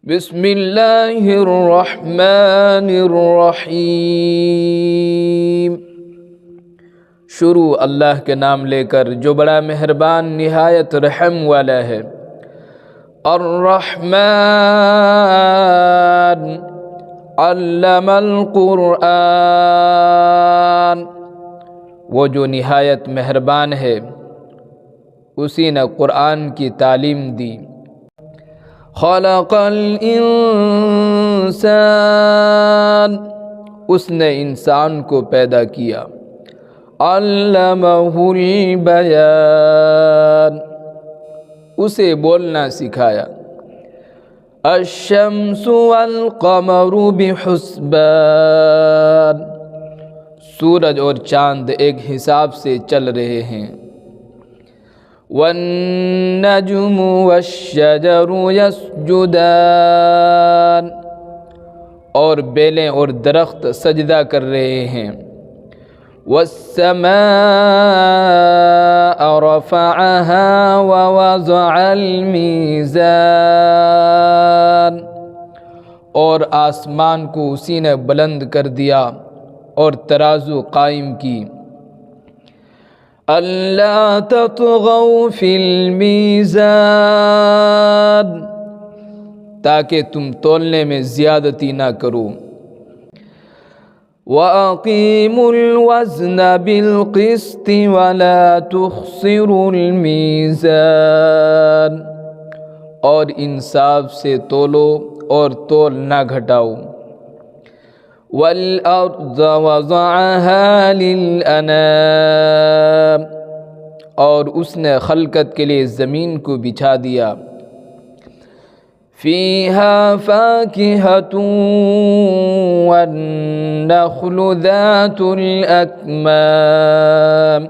بسم اللہ الرحمن الرحیم۔ شروع اللہ کے نام لے کر جو بڑا مہربان نہایت رحم والا ہے۔ الرحمن علم القرآن، وہ جو نہایت مہربان ہے اسی نے قرآن کی تعلیم دی۔ خلق الانسان، اس نے انسان کو پیدا کیا۔ علمہ البیان، اسے بولنا سکھایا۔ الشمس والقمر بحسبان، سورج اور چاند ایک حساب سے چل رہے ہیں۔ والنجم والشجر يسجدان، اور بیلیں اور درخت سجدہ کر رہے ہیں۔ والسماء رفعها ووضع الميزان، اور آسمان کو اسی نے بلند کر دیا اور ترازو قائم کی۔ اللہ تطغوا فی المیزان، تاکہ تم تولنے میں زیادتی نہ کرو۔ وَأَقِیمُوا الْوَزْنَ بِالْقِسْطِ وَلَا تُخْسِرُوا الْمِیزَانَ، اور انصاف سے تولو اور تول نہ گھٹاؤ۔ وَالْأَرْضَ وَضَعَهَا لِلْأَنَامِ، اور اس نے خلقت کے لیے زمین کو بچھا دیا۔ فِيهَا فَاكِهَةٌ وَالنَّخْلُ ذَاتُ الْأَكْمَامِ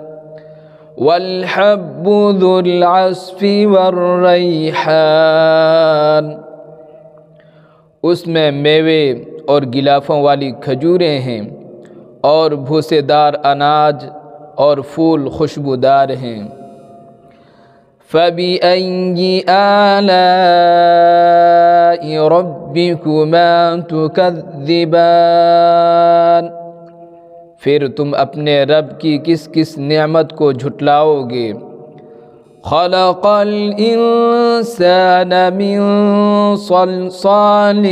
وَالْحَبُّ ذُو الْعَصْفِ وَالرَّيْحَانُ، اس میں میوے اور غلافوں والی کھجوریں ہیں، اور بھوسے دار اناج اور پھول خوشبودار ہیں۔ فَبِأَيِّ آلَاءِ رَبِّكُمَا تُكَذِّبَانِ، پھر تم اپنے رب کی کس کس نعمت کو جھٹلاؤ گے۔ خلق الانسان من صلصال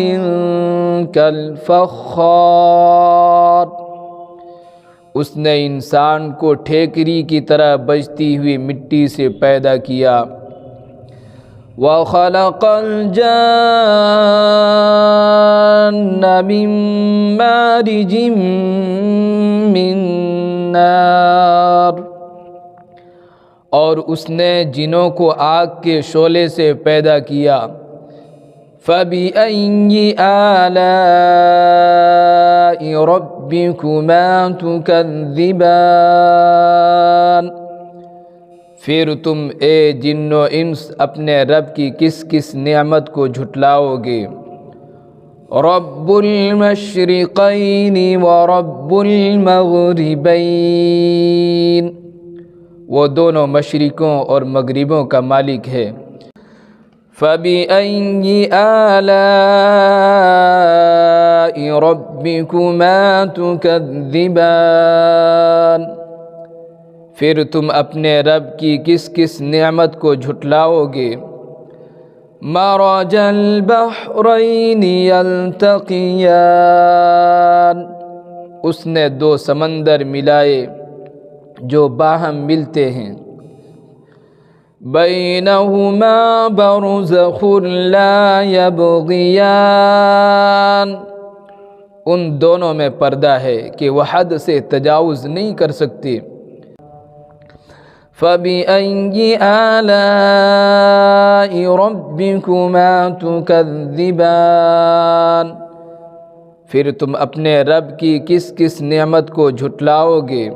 کالفخار، اس نے انسان کو ٹھیکری کی طرح بجتی ہوئی مٹی سے پیدا کیا۔ وَخَلَقَ الْجَانَّ مِن مَّارِجٍ مِّن نَّارٍ، اور اس نے جنوں کو آگ کے شعلے سے پیدا کیا۔ فَبِأَيِّ آلَاءِ رَبِّكُمَا تُكَذِّبَانِ، پھر تم اے جن و انس اپنے رب کی کس کس نعمت کو جھٹلاؤ گے۔ رب المشرقین ورب المغربین، وہ دونوں مشرقوں اور مغربوں کا مالک ہے۔ فَبِأَيِّ آلَاءِ رَبِّكُمَا تُكَذِّبَانِ، پھر تم اپنے رب کی کس کس نعمت کو جھٹلاؤ گے۔ مَرَجَ الْبَحْرَيْنِ يَلْتَقِيَانِ، اس نے دو سمندر ملائے جو باہم ملتے ہیں۔ بَيْنَهُمَا بَرْزَخٌ لَا يَبْغِيَانِ، ان دونوں میں پردہ ہے کہ وہ حد سے تجاوز نہیں کر سکتے۔ فَبِأَيِّ آلَاءِ رَبِّكُمَا تُكَذِّبَانِ، پھر تم اپنے رب کی کس کس نعمت کو جھٹلاؤ گے۔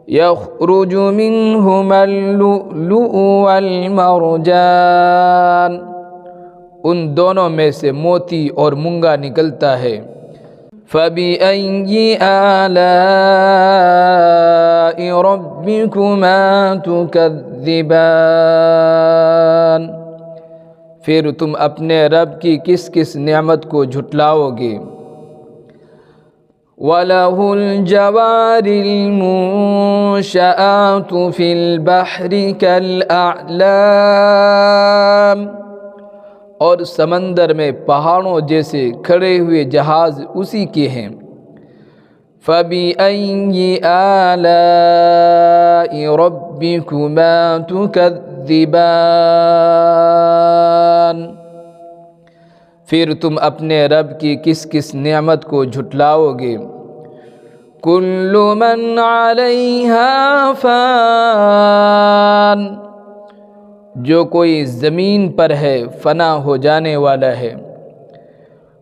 يَخْرُجُ مِنْهُمَا اللُّؤْلُؤُ وَالْمَرْجَانُ، ان دونوں میں سے موتی اور مونگا نکلتا ہے۔ فَبِأَيِّ آلَاءِ رَبِّكُمَا تُكَذِّبَانِ، پھر تم اپنے رب کی کس کس نعمت کو جھٹلاؤ گے؟ وَلَهُ الْجَوَارِ الْمُنشَآتُ فِي الْبَحْرِ كَالْأَعْلَامِ، اور سمندر میں پہاڑوں جیسے کھڑے ہوئے جہاز اسی کے ہیں۔ فَبِأَيِّ آلَاءِ رَبِّكُمَا تُكَذِّبَانِ، پھر تم اپنے رب کی کس کس نعمت کو جھٹلاؤ گے؟ کُلُّ مَنْ عَلَيْهَا فان، جو کوئی زمین پر ہے فنا ہو جانے والا ہے۔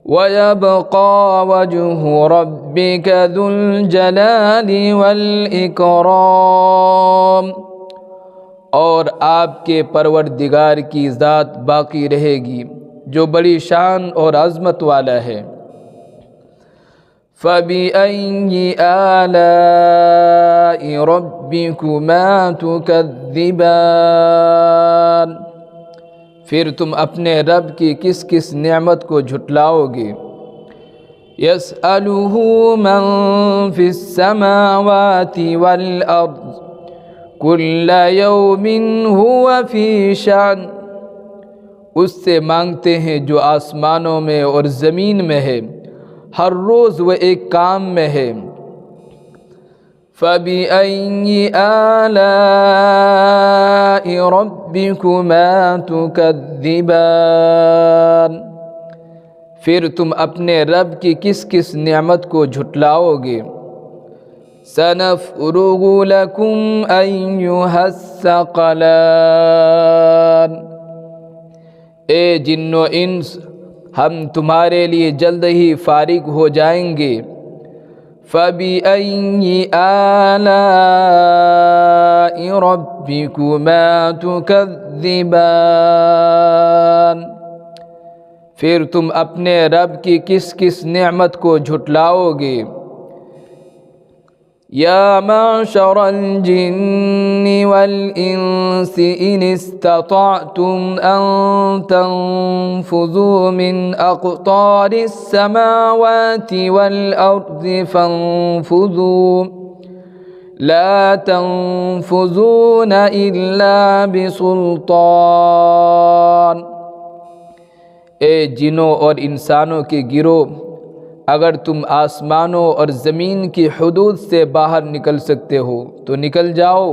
وَيَبْقَى وَجْهُ رَبِّكَ ذُو الْجَلَالِ وَالْإِكْرَامِ، اور آپ کے پروردگار کی ذات باقی رہے گی جو بڑی شان اور عظمت والا ہے۔ فَبِأَيِّ آلَاءِ رَبِّكُمَا تُكَذِّبَانِ، پھر تم اپنے رب کی کس کس نعمت کو جھٹلاؤ گے؟ يَسْأَلُهُ مَن فِي السَّمَاوَاتِ وَالْأَرْضِ كُلَّ يَوْمٍ هُوَ فِي شَأْنٍ، اس سے مانگتے ہیں جو آسمانوں میں اور زمین میں ہے، ہر روز وہ ایک کام میں ہے۔ فَبِأَيِّ آلَاءِ رَبِّكُمَا تُكَذِّبَانِ، پھر تم اپنے رب کی کس کس نعمت کو جھٹلاؤ گے؟ سَنَفْرُغُ لَكُمْ أَيُّهَ الثَّقَلَانِ، اے جن و انس، ہم تمہارے لیے جلد ہی فارغ ہو جائیں گے۔ فَبِأَيِّ آلَاءِ رَبِّكُمَا تُكَذِّبَانِ، پھر تم اپنے رب کی کس کس نعمت کو جھٹلاؤ گے؟ یا معشر الجن والانس ان استطعتم ان تنفذوا من اقطار السماوات والارض فانفذوا لا تنفذون الا بسلطان، اے جنوں اور انسانوں کے گروہ، اگر تم آسمانوں اور زمین کی حدود سے باہر نکل سکتے ہو تو نکل جاؤ،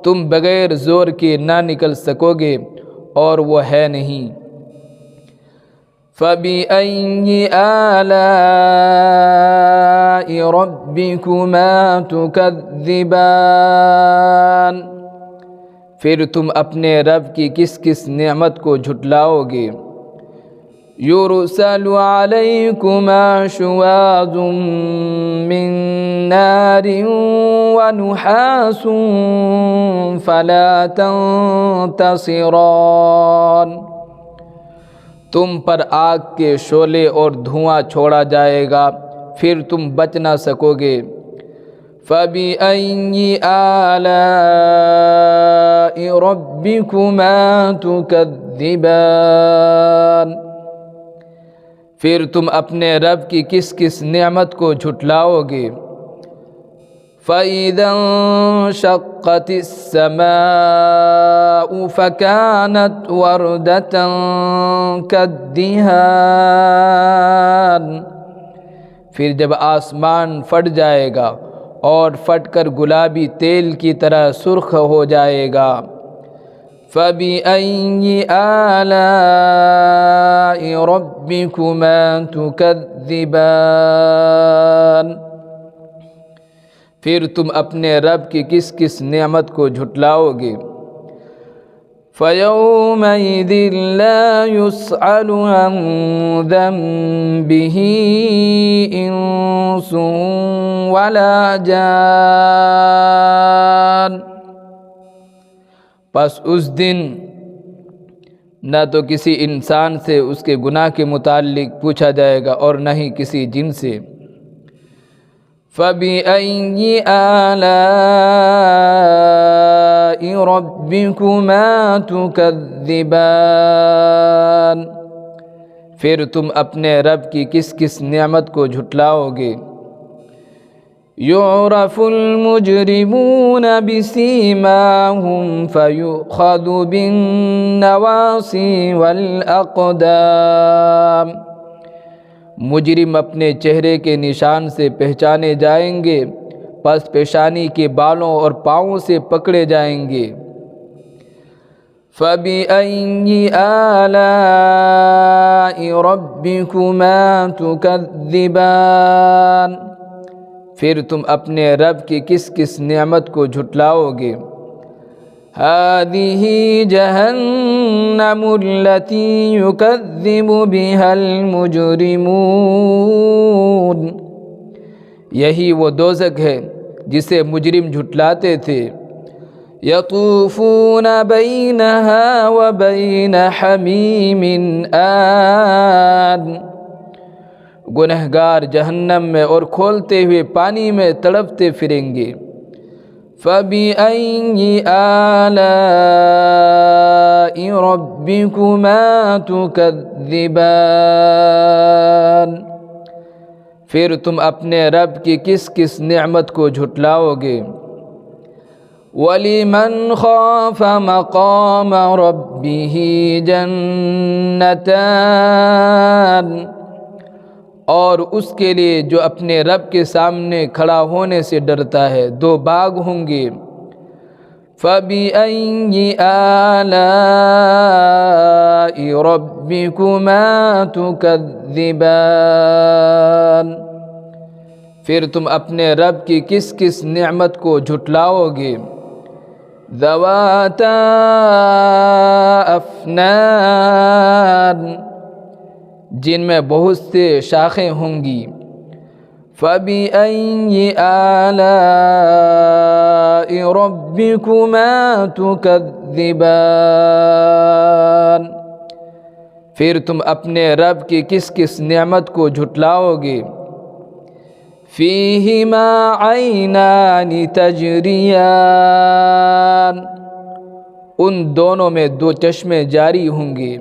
تم بغیر زور کے نہ نکل سکو گے اور وہ ہے نہیں۔ فَبِأَيِّ آلَاءِ رَبِّكُمَا تُكَذِّبَانِ، پھر تم اپنے رب کی کس کس نعمت کو جھٹلاؤ گے؟ يُرْسَلُ عَلَيْكُمَا شُوَاظٌ مِّن نَّارٍ وَنُحَاسٌ فَلَا تَنتَصِرَانِ، تم پر آگ کے شعلے اور دھواں چھوڑا جائے گا، پھر تم بچ نہ سکو گے۔ فَبِأَيِّ آلَاءِ رَبِّكُمَا تُكَذِّبَانِ، پھر تم اپنے رب کی کس کس نعمت کو جھٹلاؤ گے؟ فَإِذَا انشَقَّتِ السَّمَاءُ فَكَانَتْ وَرْدَةً كَالدِّهَانِ، پھر جب آسمان پھٹ جائے گا اور پھٹ کر گلابی تیل کی طرح سرخ ہو جائے گا۔ فَبِأَيِّ آلَاءِ رَبِّكُمَا تُكَذِّبَانِ، پھر تم اپنے رب کی کس کس نعمت کو جھٹلاؤ گے؟ فَيَوْمَئِذٍ لَا يُسْأَلُ عَنْ ذَنبِهِ إِنسٌ وَلَا جَانٌ، پس اس دن نہ تو کسی انسان سے اس کے گناہ کے متعلق پوچھا جائے گا اور نہ ہی کسی جن سے۔ فَبِأَيِّ آلَاءِ ربكما تكذبان پھر تم اپنے رب کی کس کس نعمت کو جھٹلاؤ گے؟ يعرف المجرمون بسيماهم فيؤخذ بالنواصي والأقدام مجرم اپنے چہرے کے نشان سے پہچانے جائیں گے، پس پیشانی کے بالوں اور پاؤں سے پکڑے جائیں گے۔ فَبِأَيِّ آلَاءِ رَبِّكُمَا تُكَذِّبَانِ پھر تم اپنے رب کی کس کس نعمت کو جھٹلاؤ گے؟ هَذِهِ جَهَنَّمُ الَّتِي يُكَذِّبُ بِهَا الْمُجْرِمُونَ یہی وہ دوزخ ہے جسے مجرم جھٹلاتے تھے۔ يَطُوفُونَ بَيْنَهَا وَبَيْنَ حَمِيمٍ آن گنہگار جہنم میں اور کھولتے ہوئے پانی میں تڑپتے پھریں گے۔ فَبِأَيِّ آلَاءِ رَبِّكُمَا تُكَذِّبَانِ پھر تم اپنے رب کی کس کس نعمت کو جھٹلاؤ گے؟ وَلِمَنْ خَافَ مَقَامَ رَبِّهِ جَنَّتَانِ اور اس کے لیے جو اپنے رب کے سامنے کھڑا ہونے سے ڈرتا ہے دو باغ ہوں گے۔ فَبِأَيِّ آلَاءِ رَبِّكُمَا تُكَذِّبَانِ پھر تم اپنے رب کی کس کس نعمت کو جھٹلاؤ گے؟ ذَوَاتَا أَفْنَانٍ جن میں بہت سے شاخیں ہوں گی۔ فَبِأَيِّ آلَاءِ رَبِّكُمَا تُكَذِّبَانِ پھر تم اپنے رب کی کس کس نعمت کو جھٹلاؤ گے؟ فِيهِمَا عَيْنَانِ تَجْرِيَانِ ان دونوں میں دو چشمے جاری ہوں گے۔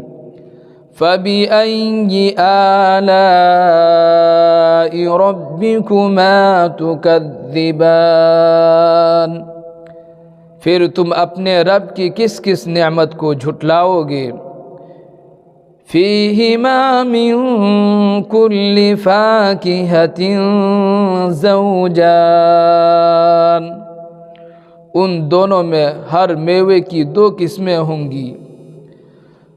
فَبِأَيِّ آلَاءِ رَبِّكُمَا تُكَذِّبَانِ پھر تم اپنے رب کی کس کس نعمت کو جھٹلاؤ گے؟ فِيهِمَا مِن كُلِّ فَاكِهَةٍ زَوْجَانِ ان دونوں میں ہر میوے کی دو قسمیں ہوں گی۔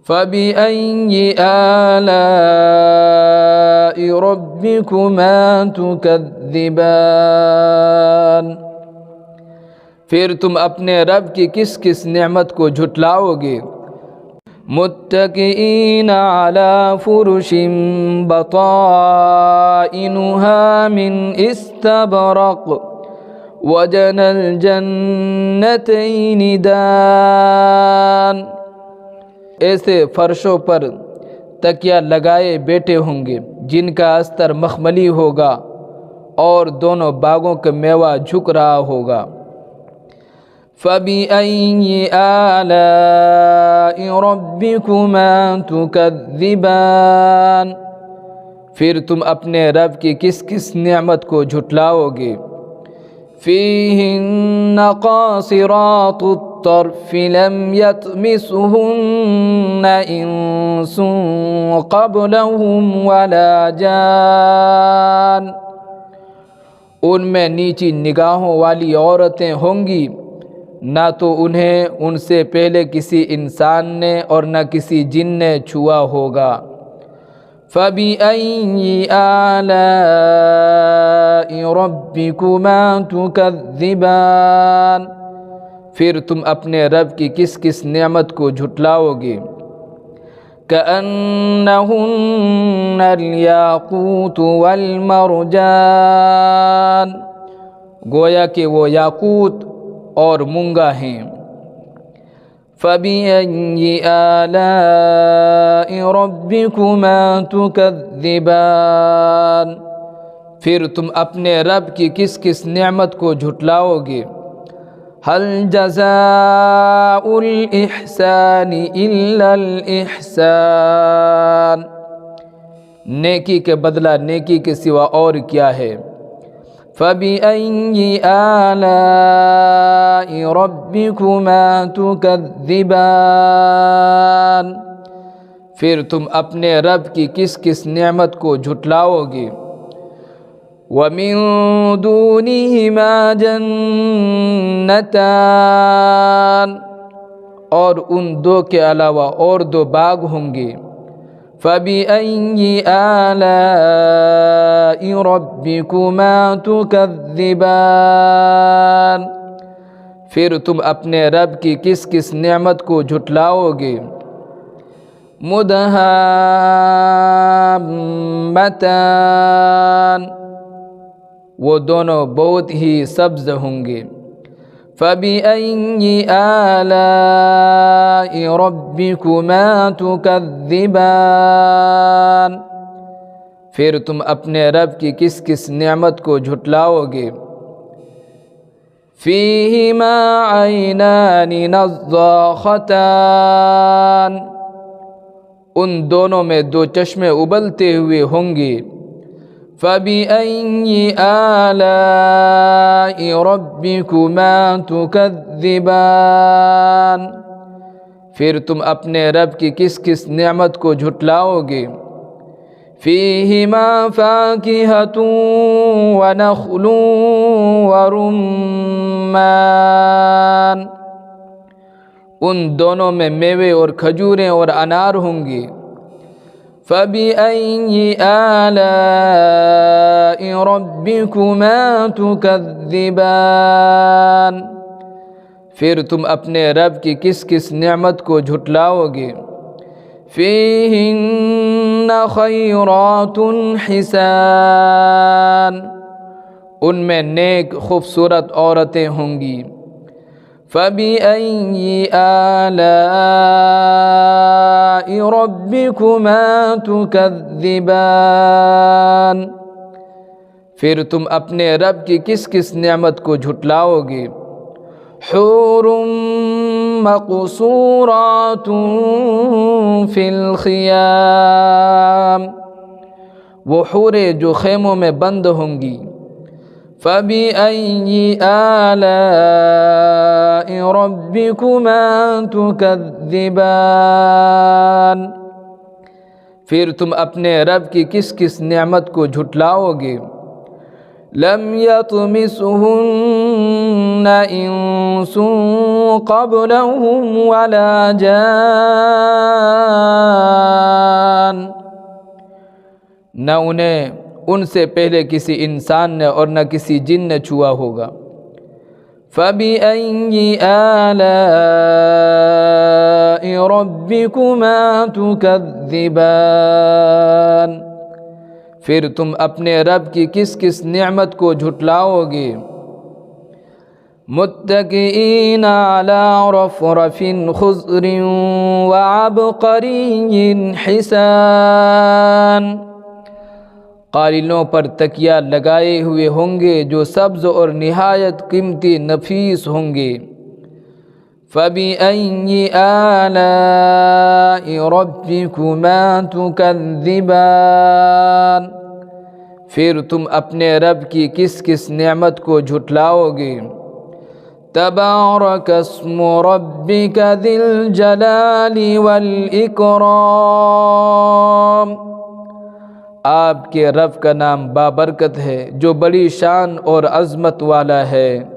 فَبِأَيِّ آلَاءِ رَبِّكُمَا تُكَذِّبَانِ پھر تم اپنے رب کی کس کس نعمت کو جھٹلاؤ گے؟ متکئین علی فرش بطائنها من استبرق وجنى الجنتین دان ایسے فرشوں پر تکیہ لگائے بیٹھے ہوں گے جن کا استر مخملی ہوگا اور دونوں باغوں کا میوہ جھک رہا ہوگا۔ فَبِأَيِّ آلَاءِ رَبِّكُمَا تُكَذِّبَانِ پھر تم اپنے رب کی کس کس نعمت کو جھٹلاؤ گے؟ فِيهِنَّ قَاصِرَاتُ الطَّرْفِ لَمْ يَطْمِثُهُنَّ إِنسٌ قَبْلَهُمْ وَلَا جَانٌ ان میں نیچی نگاہوں والی عورتیں ہوں گی، نہ تو انہیں ان سے پہلے کسی انسان نے اور نہ کسی جن نے چھوا ہوگا۔ فَبِأَيِّ آلَاءِ رَبِّكُمَا تُكَذِّبَانِ پھر تم اپنے رب کی کس کس نعمت کو جھٹلاؤ گے؟ كَأَنَّهُنَّ الْيَاقُوتُ وَالْمَرْجَانُ گویا کہ وہ یاقوت اور مونگا ہیں۔ فَبِأَيِّ آلَاءِ رَبِّكُمَا تُكَذِّبَانِ پھر تم اپنے رب کی کس کس نعمت کو جھٹلاؤ گے؟ هل جزاء الإحسان إلا الإحسان، نیکی کے بدلہ نیکی کے سوا اور کیا ہے؟ فَبِأَيِّ آلَاءِ رَبِّكُمَا تُكَذِّبَانِ، پھر تم اپنے رب کی کس کس نعمت کو جھٹلاؤ گے؟ وَمِن دُونِهِمَا جَنَّتَانِ، اور ان دو کے علاوہ اور دو باغ ہوں گے۔ فَبِأَيِّ آلَاءِ رَبِّكُمَا تُكَذِّبَانِ، پھر تم اپنے رب کی کس کس نعمت کو جھٹلاؤ گے؟ مُدْحَامَّتَانِ، وہ دونوں بہت ہی سبز ہوں گے۔ فَبِأَيِّ آلَاءِ رَبِّكُمَا تُكَذِّبَانِ، پھر تم اپنے رب کی کس کس نعمت کو جھٹلاؤ گے؟ فِيهِمَا عَيْنَانِ نَضَّاخَتَانِ، ان دونوں میں دو چشمے ابلتے ہوئے ہوں گے۔ فَبِأَيِّ آلَاءِ رَبِّكُمَا تُكَذِّبَانِ، پھر تم اپنے رب کی کس کس نعمت کو جھٹلاؤ گے؟ فِيهِمَا فَاكِهَةٌ وَنَخْلٌ وَرُمَّانٌ، ان دونوں میں میوے اور کھجوریں اور انار ہوں گے۔ فَبِأَيِّ آلَاءِ رَبِّكُمَا تُكَذِّبَانِ، پھر تم اپنے رب کی کس کس نعمت کو جھٹلاؤ گے؟ فِيهِنَّ خَيْرَاتٌ حِسَانٌ، ان میں نیک خوبصورت عورتیں ہوں گی۔ فَبِأَيِّ آلَاءِ رَبِّكُمَا تُكَذِّبَانِ، پھر تم اپنے رب کی کس کس نعمت کو جھٹلاؤ گے؟ حور مقصورات فی الخیام، وہ حوریں جو خیموں میں بند ہوں گی۔ فَبِأَيِّ آلَاءِ رَبِّكُمَا تُكَذِّبَانِ، پھر تم اپنے رب کی کس کس نعمت کو جھٹلاؤ گے؟ لَمْ يَطْمِثْهُنَّ إِنسٌ قَبْلَهُمْ وَلَا جَانٌّ، نہ انہیں ان سے پہلے کسی انسان نے اور نہ کسی جن نے چھوا ہوگا۔ فَبِأَيِّ آلَاءِ رَبِّكُمَا تُكَذِّبَانِ، پھر تم اپنے رب کی کس کس نعمت کو جھٹلاؤ گے؟ متکئین علی رفرف خضر وعبقری حسان، قالینوں پر تکیہ لگائے ہوئے ہوں گے جو سبز اور نہایت قیمتی نفیس ہوں گے۔ فَبِأَيِّ آلَاءِ رَبِّكُمَا تُكَذِّبَانِ، پھر تم اپنے رب کی کس کس نعمت کو جھٹلاؤ گے؟ تبارک اسم ربک ذی الجلال والاکرام، آپ کے رب کا نام بابرکت ہے جو بڑی شان اور عظمت والا ہے۔